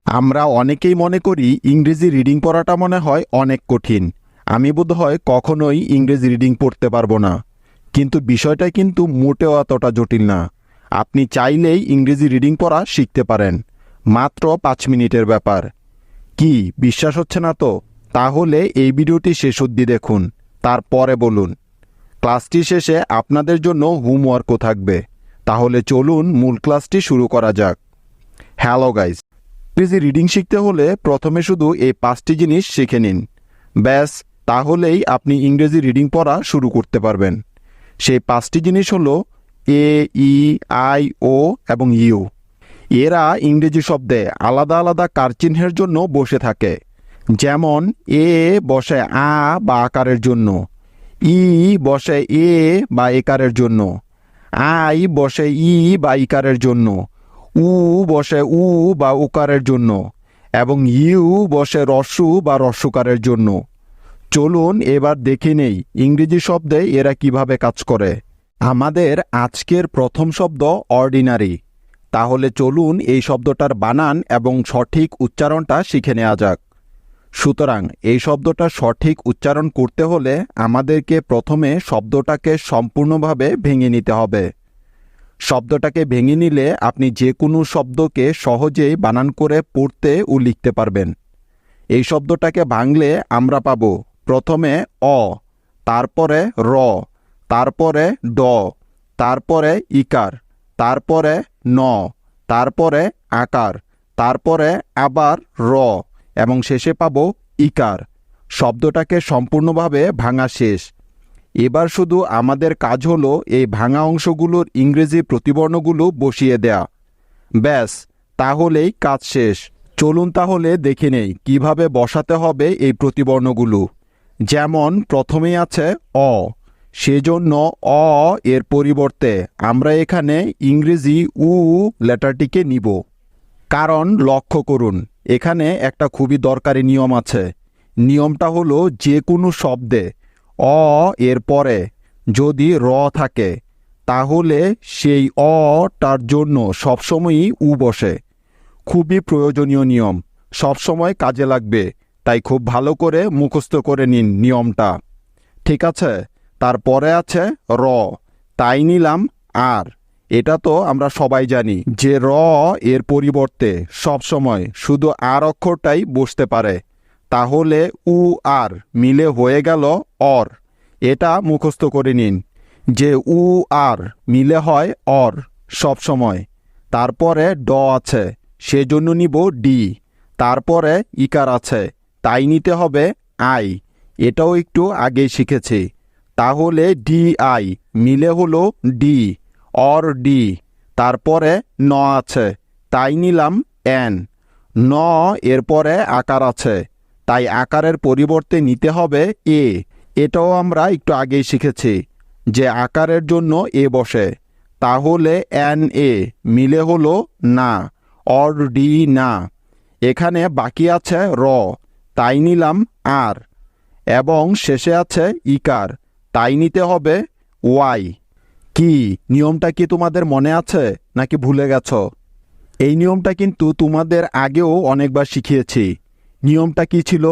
আমরা অনেকেই মনে করি ইংরেজি রিডিং পড়াটা মনে হয় অনেক কঠিন। আমি বোধহয় কখনোই ইংরেজি রিডিং পড়তে পারবো না। কিন্তু বিষয়টা কিন্তু মোটেও এতটা জটিল না। আপনি চাইলেই ইংরেজি রিডিং পড়া শিখতে পারেন। মাত্র ৫ মিনিটের ব্যাপার। কি বিশ্বাস হচ্ছে না তো? তাহলে এই ভিডিওটি শেষ অবধি দেখুন, তারপরে বলুন। ক্লাসটি শেষে আপনাদের জন্য হোমওয়ার্কও থাকবে। তাহলে চলুন মূল ক্লাসটি শুরু করা যাক। হ্যালো গাইজ, ইংরেজি রিডিং শিখতে হলে প্রথমে শুধু এই ৫টি জিনিস শিখে নিন। ব্যাস, তাহলেই আপনি ইংরেজি রিডিং পড়া শুরু করতে পারবেন। সেই ৫টি জিনিস হলো এ, ই, আই, ও এবং ইউ। এরা ইংরেজি শব্দে আলাদা আলাদা কারচিহ্নের জন্য বসে থাকে। যেমন এ বসে আ বা আকারের জন্য, ই বসে এ বা একারের জন্য, আই বসে ই বা ইকারের জন্য, উ বসে উ বা উকারের জন্য এবং ইউ বসে রস্যু বা রস্যকারের জন্য। চলুন এবার দেখে নেই ইংরেজি শব্দে এরা কিভাবে কাজ করে। আমাদের আজকের প্রথম শব্দ অর্ডিনারি। তাহলে চলুন এই শব্দটার বানান এবং সঠিক উচ্চারণটা শিখে নেওয়া যাক। সুতরাং এই শব্দটা সঠিক উচ্চারণ করতে হলে আমাদেরকে প্রথমে শব্দটাকে সম্পূর্ণভাবে ভেঙে নিতে হবে। শব্দটাকে ভেঙে নিলে আপনি যে কোনো শব্দকে সহজেই বানান করে পড়তে ও লিখতে পারবেন। এই শব্দটাকে ভাঙলে আমরা পাব প্রথমে অ, তারপরে র, তারপরে ড, তারপরে ইকার, তারপরে ন, তারপরে আকার, তারপরে আবার র এবং শেষে পাব ইকার। শব্দটাকে সম্পূর্ণভাবে ভাঙা শেষ। এবার শুধু আমাদের কাজ হলো এই ভাঙা অংশগুলোর ইংরেজি প্রতিবর্ণগুলো বসিয়ে দেয়া। ব্যাস, তাহলেই কাজ শেষ। চলুন তাহলে দেখে নেই কিভাবে বসাতে হবে এই প্রতিবর্ণগুলো। যেমন প্রথমেই আছে অ, সেজন্য অ এর পরিবর্তে আমরা এখানে ইংরেজি উ লেটারটিকে নিব। কারণ লক্ষ্য করুন, এখানে একটা খুবই দরকারি নিয়ম আছে। নিয়মটা হলো যে কোনো শব্দে অ এর পরে যদি র থাকে তাহলে সেই অ টার জন্য সবসময়ই উ বসে। খুবই প্রয়োজনীয় নিয়ম, সবসময় কাজে লাগবে, তাই খুব ভালো করে মুখস্থ করে নিন নিয়মটা। ঠিক আছে, তারপরে আছে র, তাই নিলাম আর। এটা তো আমরা সবাই জানি যে র এর পরিবর্তে সবসময় শুধু আর অক্ষরটাই বসতে পারে। তাহলে উ আর মিলে হয়ে গেল অর। এটা মুখস্থ করে নিন যে উ আর মিলে হয় অর সবসময়। তারপরে ড আছে, সেজন্য নিব ডি। তারপরে ইকার আছে, তাই নিতে হবে আই। এটাও একটু আগেই শিখেছি। তাহলে ডি আই মিলে হলো ডি, অর ডি। তারপরে ন আছে, তাই নিলাম এন। ন এরপরে আকার আছে, তাই আকারের পরিবর্তে নিতে হবে এ। এটাও আমরা একটু আগেই শিখেছি যে আকারের জন্য এ বসে। তাহলে এন এ মিলে হলো না, অর ডি না। এখানে বাকি আছে র, তাই নিলাম আর এবং শেষে আছে ইকার, তাই নিতে হবে ওয়াই। কি নিয়মটা কি তোমাদের মনে আছে নাকি ভুলে গেছ? এই নিয়মটা কিন্তু তোমাদের আগেও অনেকবার শিখিয়েছি। নিয়মটা কি ছিল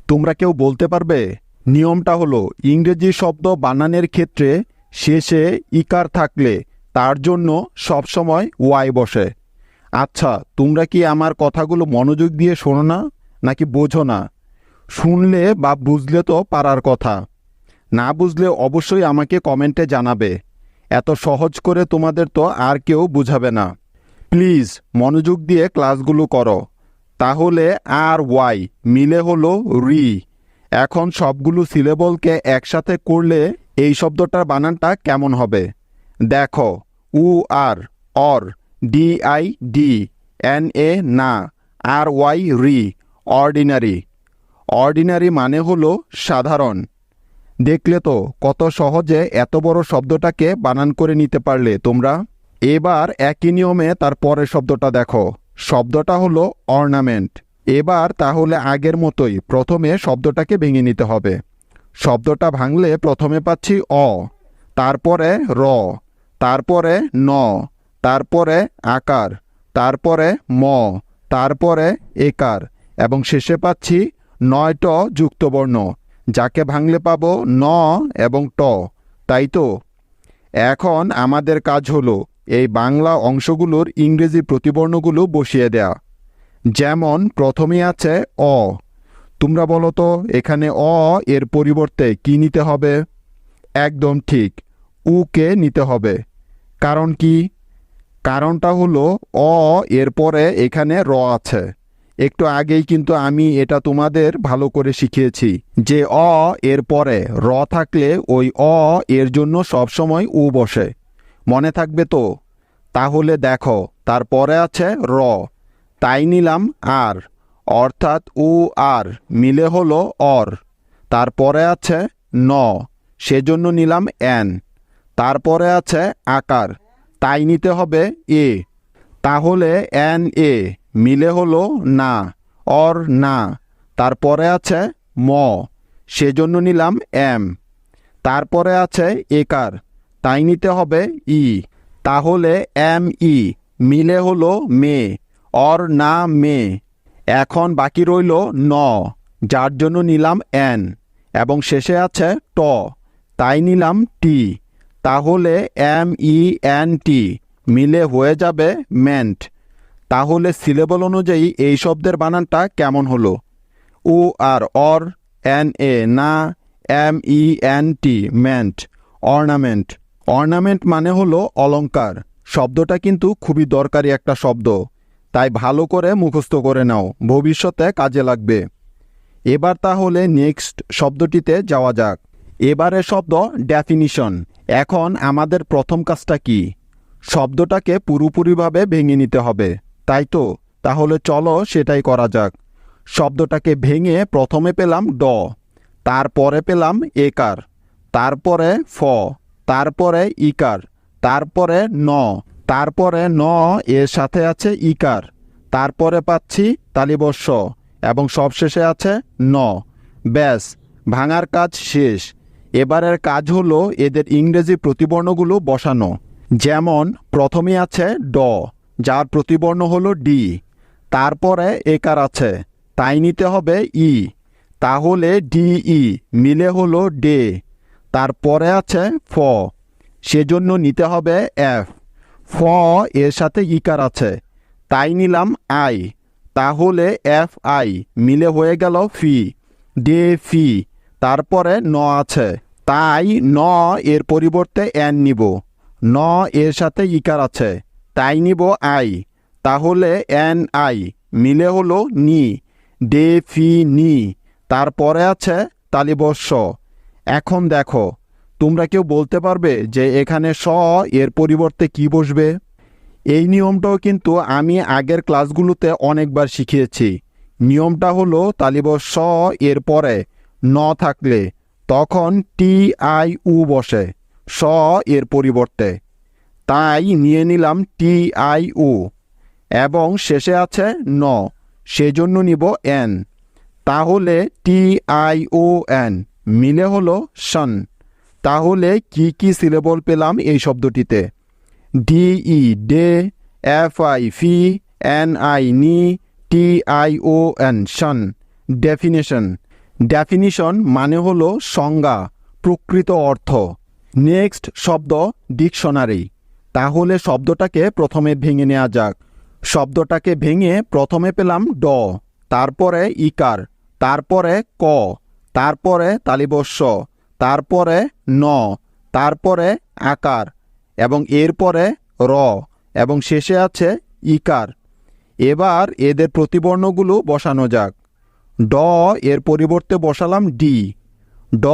তোমরা কেউ বলতে পারবে? নিয়মটা হলো ইংরেজি শব্দ বানানের ক্ষেত্রে শেষে ইকার থাকলে তার জন্য সবসময় ওয়াই বসে। আচ্ছা, তোমরা কি আমার কথাগুলো মনোযোগ দিয়ে শোনো না নাকি বোঝো না? শুনলে বা বুঝলে তো পারার কথা। না বুঝলে অবশ্যই আমাকে কমেন্টে জানাবে। এত সহজ করে তোমাদের তো আর কেউ বুঝাবে না। প্লিজ মনোযোগ দিয়ে ক্লাসগুলো করো। তাহলে আর ওয়াই মিলে হলো রি। এখন সবগুলো সিলেবলকে একসাথে করলে এই শব্দটার বানানটা কেমন হবে দেখো। O R or, D I di, N A na, R Y ry, ordinary. Ordinary মানে হলো সাধারণ। দেখলে তো কত সহজে এত বড় শব্দটাকে বানান করে নিতে পারলে তোমরা। এবার একই নিয়মে তার পরের শব্দটা দেখো। শব্দটা হলো অর্নামেন্ট। এবার তাহলে আগের মতোই প্রথমে শব্দটাকে ভেঙে নিতে হবে। শব্দটা ভাঙলে প্রথমে পাচ্ছি অ, তারপরে র, তারপরে ন, তারপরে আকার, তারপরে ম, তারপরে একার এবং শেষে পাচ্ছি 9ট যুক্তবর্ণ, যাকে ভাঙলে পাবো ন এবং ট, তাই তো? এখন আমাদের কাজ হলো এই বাংলা অংশগুলোর ইংরেজি প্রতিবর্ণগুলো বসিয়ে দেয়া। যেমন প্রথমেই আছে অ। তোমরা বলো তো এখানে অ এর পরিবর্তে কি নিতে হবে? একদম ঠিক, উকে নিতে হবে। কারণ কি? কারণটা হলো অ এর পরে এখানে র আছে। একটু আগেই কিন্তু আমি এটা তোমাদের ভালো করে শিখিয়েছি যে অ এর পরে র থাকলে ওই অ এর জন্য সবসময় উ বসে। মনে থাকবে তো? তাহলে দেখো তারপরে আছে র, তাই নিলাম আর, অর্থাৎ উ আর মিলে হলো অর। তারপরে আছে ন, সেজন্য নিলাম এন। তারপরে আছে আকার, তাই নিতে হবে এ। তাহলে এন এ মিলে হলো না, অর না। তারপরে আছে ম, সেজন্য নিলাম এম। তারপরে আছে একার, তাই নিতে হবে ই। তাহলে এম ই মিলে হলো মে, অর না মে। এখন বাকি রইল ন, যার জন্য নিলাম এন এবং শেষে আছে ট, তাই নিলাম টি। তাহলে এম ই এন টি মিলে হয়ে যাবে মেন্ট। তাহলে সিলেবল অনুযায়ী এই শব্দের বানানটা কেমন হলো? উ আর অর, এন এ না, M E N T ment, ornament. Ornament মানে হলো অলংকার। শব্দটা কিন্তু খুবই দরকারি একটা শব্দ, তাই ভালো করে মুখস্থ করে নাও, ভবিষ্যতে কাজে লাগবে। এবার তাহলে নেক্সট শব্দটিতে যাওয়া যাক। এবারে শব্দ ডেফিনিশন। এখন আমাদের প্রথম কাজটা কি? শব্দটাকে পুরোপুরিভাবে ভেঙে নিতে হবে, তাই তো? তাহলে চলো সেটাই করা যাক। শব্দটাকে ভেঙে প্রথমে পেলাম ড, তারপরে পেলাম একার, তারপরে ফ, তারপরে ইকার, তারপরে ন, তারপরে ন এর সাথে আছে ইকার, তারপরে পাচ্ছি তালিবস্য এবং সবশেষে আছে ন। ব্যাস, ভাঙার কাজ শেষ। এবারের কাজ হলো এদের ইংরেজি প্রতিবর্ণগুলো বসানো। যেমন প্রথমে আছে ড, যার প্রতিবর্ণ হলো ডি। তারপরে একার আছে, তাই নিতে হবে ই। তাহলে ডিই মিলে হলো ডে। তারপরে আছে ফ, সেজন্য নিতে হবে এফ। ফ এর সাথে ইকার আছে, তাই নিলাম আই। তাহলে এফ আই মিলে হয়ে গেল ফি, ডে ফি। তারপরে ন আছে, তাই ন এর পরিবর্তে এন নিব। ন এর সাথে ইকার আছে, তাই নিব আই। তাহলে এন আই মিলে হলো নি, ডে ফি নি। তারপরে আছে তালিবস্য। এখন দেখো, তোমরা কেউ বলতে পারবে যে এখানে স এর পরিবর্তে কি বসবে? এই নিয়মটাও কিন্তু আমি আগের ক্লাসগুলোতে অনেকবার শিখিয়েছি। নিয়মটা হলো তালিবস্য এর পরে ন থাকলে তখন টি আই উ বসে স এর পরিবর্তে। তাই নিয়ে নিলাম টি আই উ এবং শেষে আছে ন, সেজন্য নিব এন। তাহলে টি আই ও এন মিলে হলো সন। তাহলে কি কি সিলেবল পেলাম এই শব্দটিতে? D E de, F I fi, N I ni, T I O N tion. Definition. Definition মানে হলো সংজ্ঞা, প্রকৃত অর্থ। নেক্সট শব্দ ডিকশনারি। তাহলে শব্দটাকে প্রথমে ভেঙে নেওয়া যাক। শব্দটাকে ভেঙে প্রথমে পেলাম ড, তারপরে ইকার, তারপরে ক, তারপরে তালিবস্য, তারপরে ন, তারপরে আকার এবং এরপরে র এবং শেষে আছে ইকার। এবার এদের প্রতিবর্ণগুলো বসানো যাক। ড এর পরিবর্তে বসালাম ডি। ড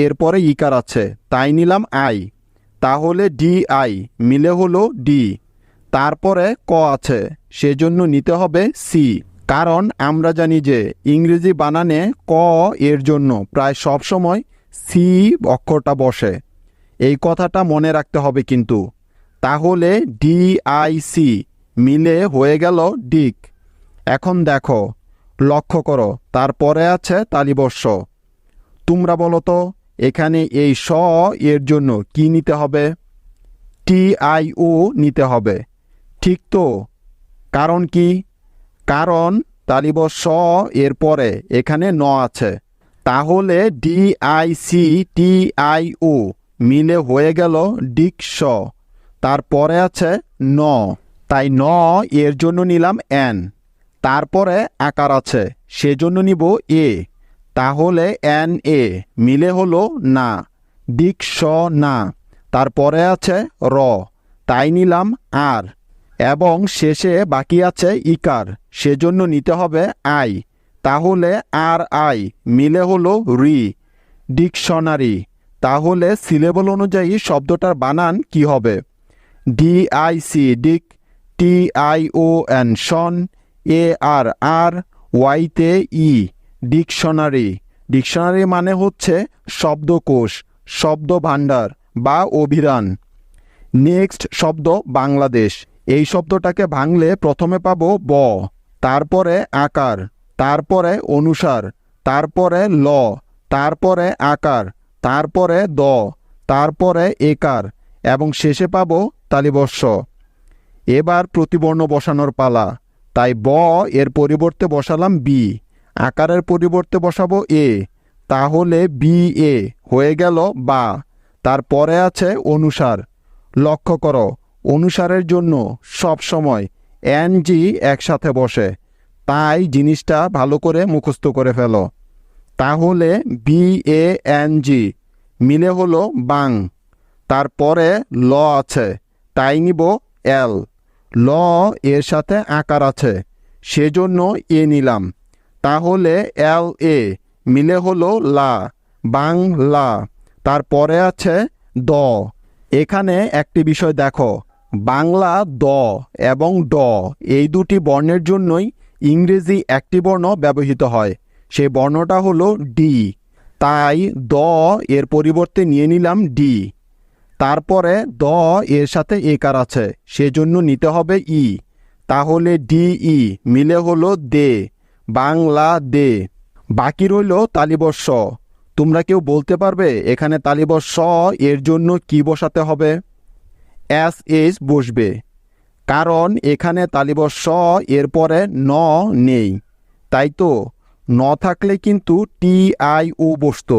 এর পরে ইকার আছে, তাই নিলাম আই। তাহলে ডি আই মিলে হলো ডি। তারপরে ক আছে, সেজন্য নিতে হবে সি। কারণ আমরা জানি যে ইংরেজি বানানে ক এর জন্য প্রায় সব সময় সি অক্ষরটা বসে। এই কথাটা মনে রাখতে হবে কিন্তু। তাহলে ডি আই সি মিলে হয়ে গেল ডিক। এখন দেখো, লক্ষ্য করো, তারপরে আছে তালিবস্য। তোমরা বলো তো এখানে এই স এর জন্য কি নিতে হবে? টি আই ও নিতে হবে, ঠিক তো? কারণ কি? কারণ তালিবস স এর পরে এখানে ন আছে, তাহলে DICTIO মিলে হয়ে গেল ডিকশ। তারপরে আছে ন, তাই ন এর জন্য নিলাম এন। তারপরে আকার আছে, সেজন্য নিব এ, তাহলে এন এ মিলে হলো না, ডিকশ না। তারপরে আছে র, তাই নিলাম আর, এবং শেষে বাকি আছে ইকার, সেজন্য নিতে হবে আই, তাহলে আর আই মিলে হলো রি, ডিকশনারি। তাহলে সিলেবল অনুযায়ী শব্দটার বানান কি হবে? DIC ডিক, TION শন, AR আর, ওয়াইতে ই, ডিকশনারি। ডিকশনারি মানে হচ্ছে শব্দকোষ, শব্দ ভাণ্ডার বা অভিধান। নেক্সট শব্দ বাংলাদেশ। এই শব্দটাকে ভাঙলে প্রথমে পাবো ব, তারপরে আকার, তারপরে অনুসার, তারপরে ল, তারপরে আকার, তারপরে দ, তারপরে একার, এবং শেষে পাবো তালিবস্য। এবার প্রতিবর্ণ বসানোর পালা, তাই ব এর পরিবর্তে বসালাম বি, আকারের পরিবর্তে বসাবো এ, তাহলে বি এ হয়ে গেল বা। তারপরে আছে অনুসার। লক্ষ্য করো, অনুসারের জন্য সব সময় এনজি একসাথে বসে, তাই জিনিসটা ভালো করে মুখস্থ করে ফেলো। তাহলে BANG মিলে হলো বাং। তারপরে ল আছে, তাই নিব এল। ল এর সাথে আকার আছে, সেজন্য এ নিলাম, তাহলে LA মিলে হলো লা, বাংলা। তারপরে আছে দ। এখানে একটি বিষয় দেখো, বাংলা দ এবং ড এই দুটি বর্ণের জন্যই ইংরেজি একটি বর্ণ ব্যবহৃত হয়, সেই বর্ণটা হলো ডি, তাই দ এর পরিবর্তে নিয়ে নিলাম ডি। তারপরে দ এর সাথে একার আছে, সেজন্য নিতে হবে ই, তাহলে DE মিলে হলো দে, বাংলা দে। বাকি রইল তালিবস্য। তোমরা কেউ বলতে পারবে এখানে তালিবস্য এর জন্য কি বসাতে হবে? SH বসবে, কারণ এখানে তালিবস্য এর পরে ন নেই, তাই তো ন থাকলে কিন্তু TIO বসতো।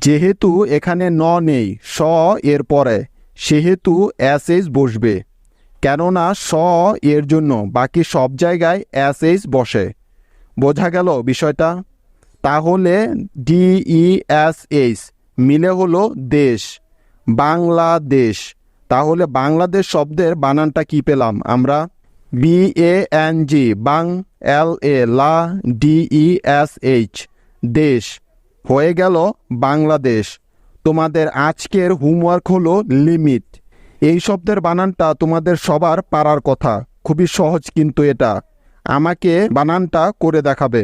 যেহেতু এখানে ন নেই স এর পরে, সেহেতু SH বসবে, কেননা স এর জন্য বাকি সব জায়গায় SH বসে। বোঝা গেল বিষয়টা? তাহলে DESH মিলে হলো দেশ, বাংলাদেশ। তাহলে বাংলাদেশ শব্দের বানানটা কি পেলাম আমরা? BANG বাং, LA লা, DESH দেশ, হয়ে গেল বাংলাদেশ। তোমাদের আজকের হোমওয়ার্ক হলো লিমিট। এই শব্দের বানানটা তোমাদের সবার পারার কথা, খুবই সহজ কিন্তু এটা। আমাকে বানানটা করে দেখাবে।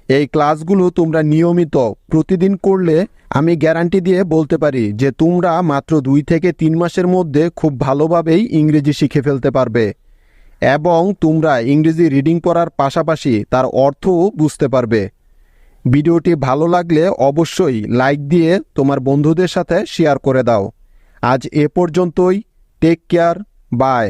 এই ক্লাসগুলো তোমরা নিয়মিত প্রতিদিন করলে আমি গ্যারান্টি দিয়ে বলতে পারি যে তোমরা মাত্র 2 থেকে 3 মাসের মধ্যে খুব ভালোভাবেই ইংরেজি শিখে ফেলতে পারবে, এবং তোমরা ইংরেজি রিডিং পড়ার পাশাপাশি তার অর্থও বুঝতে পারবে। ভিডিওটি ভালো লাগলে অবশ্যই লাইক দিয়ে তোমার বন্ধুদের সাথে শেয়ার করে দাও। আজ এ পর্যন্তই। Take care, by.